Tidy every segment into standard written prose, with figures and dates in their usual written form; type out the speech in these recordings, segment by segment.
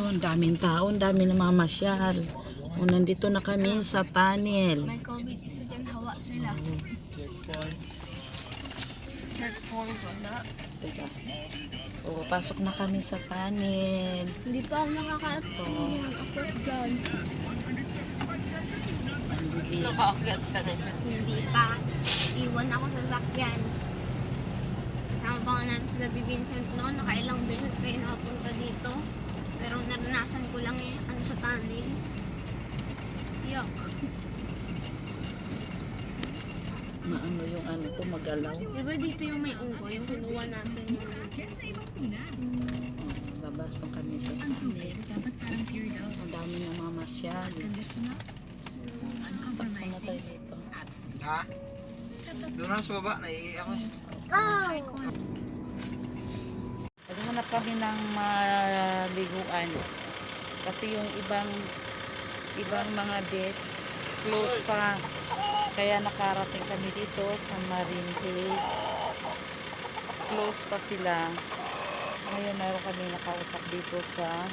Ang daming tao, ang daming namamasyal. O, nandito na kami sa tunnel. May COVID isa dyan, hawa sila. Checkpoint, wala. Teka. O, pasok na kami sa tunnel. Hindi pa ako nakaka-ito. Akit dyan. Nakaakyat ka na dyan. Hindi pa. Iwan ako sa lakyan. Kasama pa nga natin sila Di Vincent noon. Nakailang beses kayo nakapunta dito. Pero naranasan ko lang ano sa tunnel. Yuck. Maano yung ano to, magalaw. Diba dito yung may unggo, yung kinuha natin yung... Labas na kami sa tunnel. So, ang dami namamasyal. Stuck na tayo dito. Ha? Doon na sa baba, naiiyak ko. Naghanap kami ng maliguan. Kasi yung ibang mga beach close pa. Kaya nakarating kami dito sa Marine Base. Close pa sila. So ngayon mayroon kami nakausap dito sa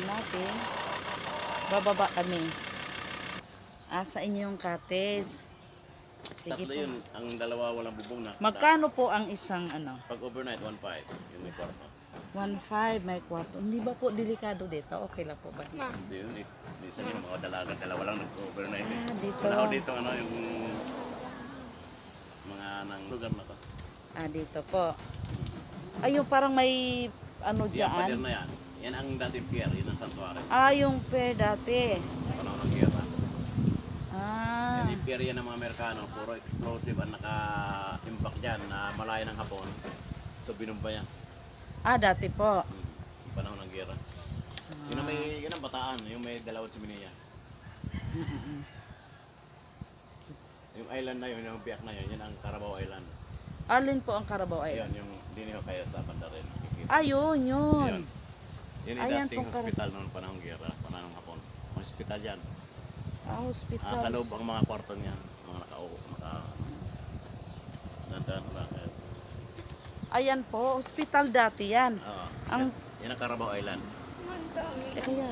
natin. Bababa kami. Sa inyong cottage. Sige Tatlo po. yun, ang dalawa walang bubong na. Magkano po ang isang ano? Pag overnight, 1.5 yung may kwarto. 1.5 may kwarto. Hindi ba po delikado dito? Okay lang po ba? Ma, Hindi yun, minsan yung mga dalawa lang nag-overnight. Dito. Wala ako dito, ano, yung mga nang lugar na to. Dito po. Yung parang may ano Yan, pader dyan. na yan. Yan ang dati pier, yun ang santuary. Yung pair dati. Panahon ng gera. Ah, Yan yung pier yan ng mga Amerikano, puro explosive ang naka-impact dyan na malayo ng Hapon. So binumba yan. dati po. Panahon ng gera. Yun ang may, yun ang bataan, yung may dalawang siminya. Yung island na yun, yung biyak na yun, yun ang Carabao Island. Alin po ang Carabao Ayun, Island? yung hindi nyo kaya sa banda rin. Makikita. Ayun, yun. Yun. Yun yung Ayan dating pong hospital noong panahong gera, panahong Hapon. Hospital yan. Hospital. Sa loob ang mga kwarto niyan, mga nakaupo, dandan, bakit? Ayan po, hospital dati yan. Oo. Ang- Yan ang Carabao Island. Ayan.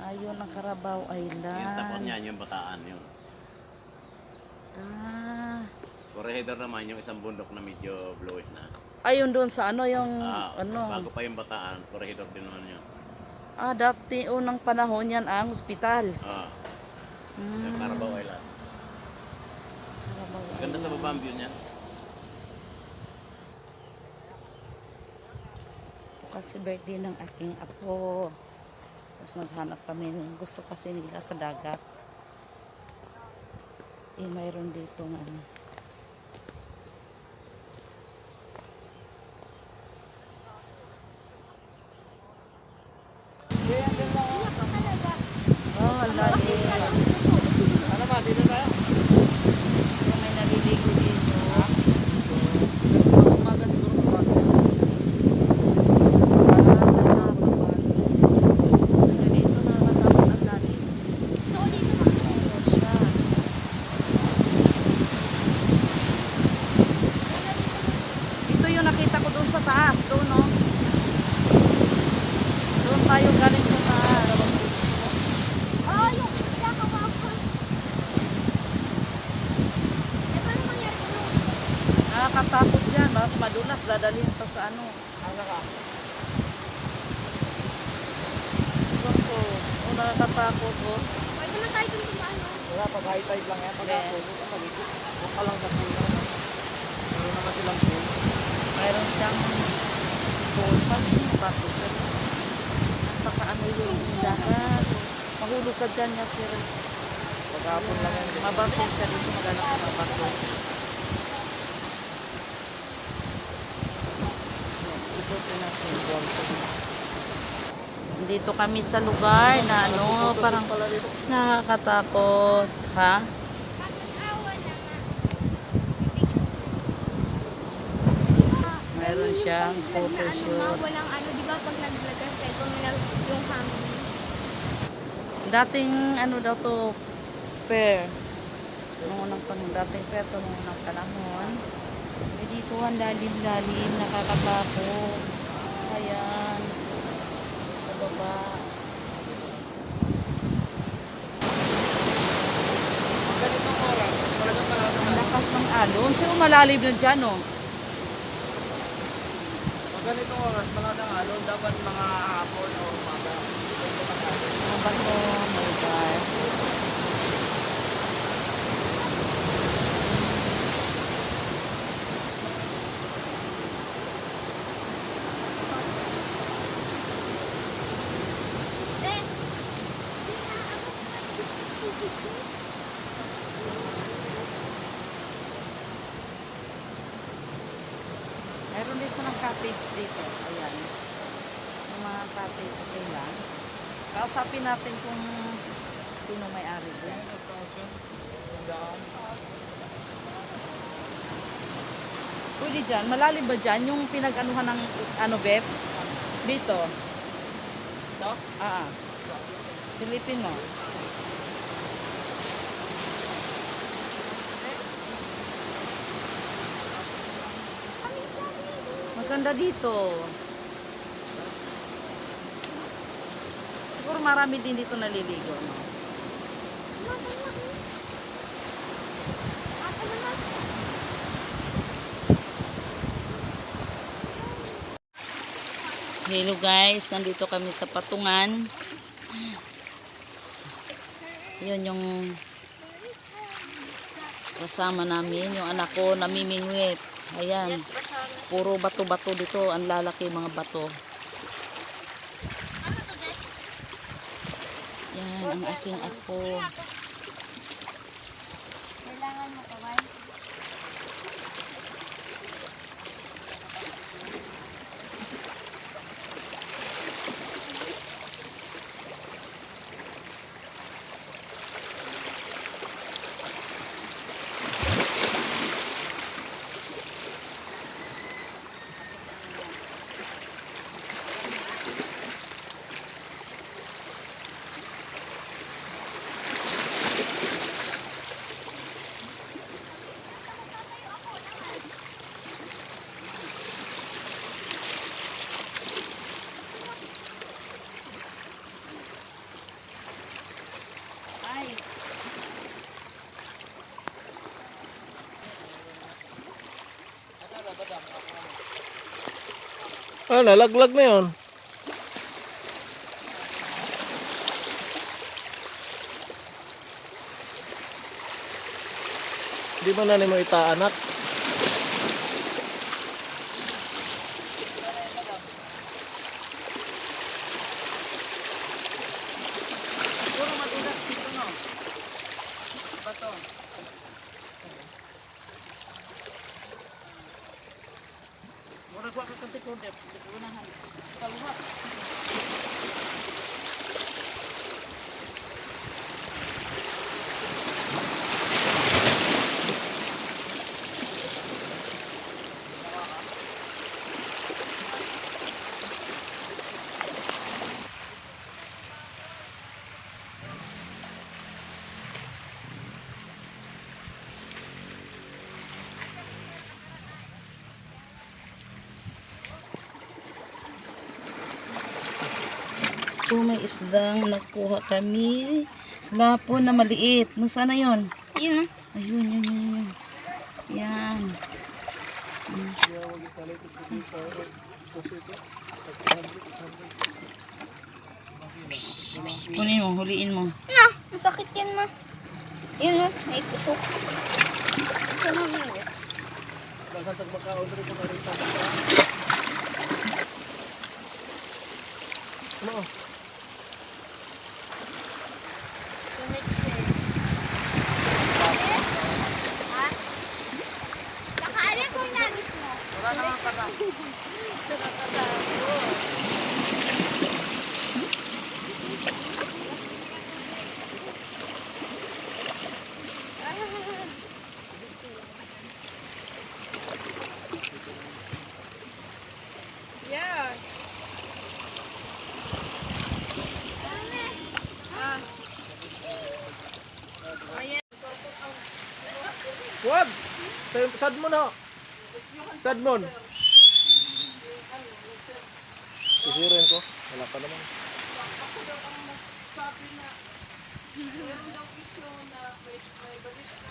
Ayun ang Carabao Yung tapat Island. niyan, yung bataan yun. Corregidor naman yung isang bundok na medyo bluish na. Ayun doon sa ano, yung Bago pa yung bataan, corregidor din naman yun. Dati unang panahon yan ang hospital. Yung Carabao Island. Ganda sa baba ang view niya. Kasi birthday ng aking apo. Tapos naghanap kami. Gusto kasi nila sa dagat. Mayroon dito ng ano. Wala din. Ano ba, dito tayo? May naliligo dito. Umaga siguro ko. So, dito na matapos ang lalim. Siya. Ito yung nakita ko doon sa taas. Doon, no? Doon tayo galing sa taas. yung pinakawakan. Paano mangyari ko nun? Nakakatakot yan. Baka madulas. Dadalhin pa sa ano. Ano ka? Opo. Nakakatakot, oh. Pwede na tayo dun kumano. Wala, pag high tide lang yan. Pag Hindi. pulo ka, paligid. Huwag ka lang sa pulo. Meron naman silang pool. Mayroon siyang pool. Pansin mo ba ito? Napakaano yung dagat. Mahulog ka dyan niya, sir. Pag-hapon lang yan. Mabato siya dito. Maghanap ka mabato. Ito natin. Dito kami sa lugar na ano, parang nakakatakot. Ha? Awa na nga. Mayroon siyang Na photoshoot. walang ano, di ba pag nag-vlog ang cellphone nila yung hangin. Dating ano daw to, pair. Nung unang panahon, dating pair to nung unang panahon. Dito ang lalim-lalim, nakakatakot. Ayan. Sa baba. Pag ganitong oras, talagang malakas Ang ang lakas ng alon. Sino malalim na dyan, oh? Pag ganitong oras, malakas ang alon. Dapat mga hapon o umaga. Ang bato, my God. Meron din siya ng cottage dito. Ayan. Yung mga cottage nila. Kausapin natin kung sino may-ari din. Pwede dyan. Malalim ba dyan? Yung pinag-anuhan ng ano, Bep? Dito. Ito? Silipin mo. Maganda dito. Siguro marami din dito naliligo, no? Hello guys, nandito kami sa Patungan. Yun yung kasama namin, yung anak ko namimingwit. Ayan, puro bato-bato dito, ang lalaki mga bato. Yan, ang aking ako. Kailangan mo kaway. Ay, Nalaglag na yun. Di ba na mo itaanak? siguro madulas dito, no? Bato. Murag wa ka kantik ko, Dep. Unahan. Kaluha. So, may isdang nakuha kami. Lapo na maliit. Nasaan na yun? Yun, Ayun, yun, yun, yun. Yan. Kunin mo, huliin mo. na, masakit yan ma. Yun o, may kusok. Saan ang yun? Nasasag makaon rin ko na rin sa ano? So, mixer. Ha? Kakaalis o inagis mo? Wala naman pala. Yeah. Wag! Sad mo na. Sad mo. Sisirin ko. Wala pa naman. Ako daw ang nagsabi na meron daw issue na may balita